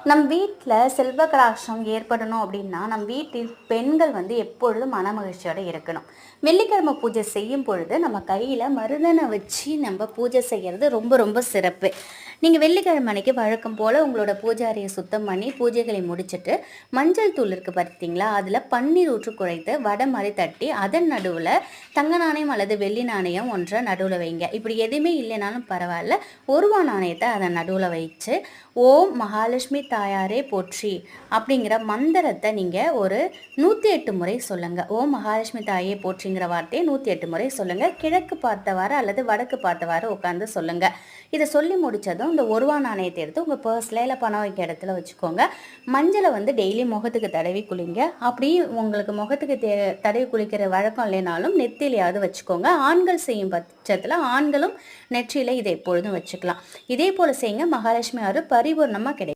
நம் வீட்டில் செல்வ கடாட்சம் ஏற்படணும் அப்படின்னா நம் வீட்டில் பெண்கள் எப்பொழுதும் மனமகிழ்ச்சியோடு இருக்கணும். வெள்ளிக்கிழமை பூஜை செய்யும் பொழுது நம்ம கையில் மருதனை வச்சு நம்ம பூஜை செய்கிறது ரொம்ப ரொம்ப சிறப்பு. நீங்கள் வெள்ளிக்கிழமை அன்னைக்கு வழக்கம் போல் உங்களோட பூஜாரியை சுத்தம் பண்ணி பூஜைகளை முடிச்சுட்டு மஞ்சள் தூள் இருக்குது பார்த்தீங்களா, அதில் பன்னீர் ஊற்று குழைத்து வடை மாதிரி தட்டி அதன் நடுவில் தங்க நாணயம் அல்லது வெள்ளி நாணயம் ஒன்றை நடுவில் வைங்க. இப்படி எதுவுமே இல்லைனாலும் பரவாயில்ல, ஒரு ரூபா நாணயத்தை அதன் நடுவில் வச்சு ஓம் மகாலட்சுமி தாயாரே போற்றி அப்படிங்கிற மந்திரத்தை நீங்கள் ஒரு 108 முறை சொல்லுங்கள். ஓம் மகாலட்சுமி தாயே போற்றிங்கிற வார்த்தையை 108 முறை சொல்லுங்கள். கிழக்கு பார்த்தவாறு அல்லது வடக்கு பார்த்தவாறு உட்காந்து சொல்லுங்கள். இதை சொல்லி முடித்ததும் இந்த ஒரு ரூபா நாணயத்தை எடுத்து உங்கள் பர்ஸில் இல்லை பணம் வைக்க இடத்துல வச்சுக்கோங்க. மஞ்சளை டெய்லி முகத்துக்கு தடவி குளிங்க. அப்படி உங்களுக்கு முகத்துக்கு தடவி குளிக்கிற வழக்கம் இல்லைனாலும் நெத்திலையாவது வச்சுக்கோங்க. ஆண்கள் செய்யும் பட்சத்தில் ஆண்களும் நெற்றியில் இதை எப்பொழுதும் வச்சுக்கலாம். இதே போல் செய்யுங்க. மகாலட்சுமி அவர் பரிபூர்ணமாக கிடைக்கும்.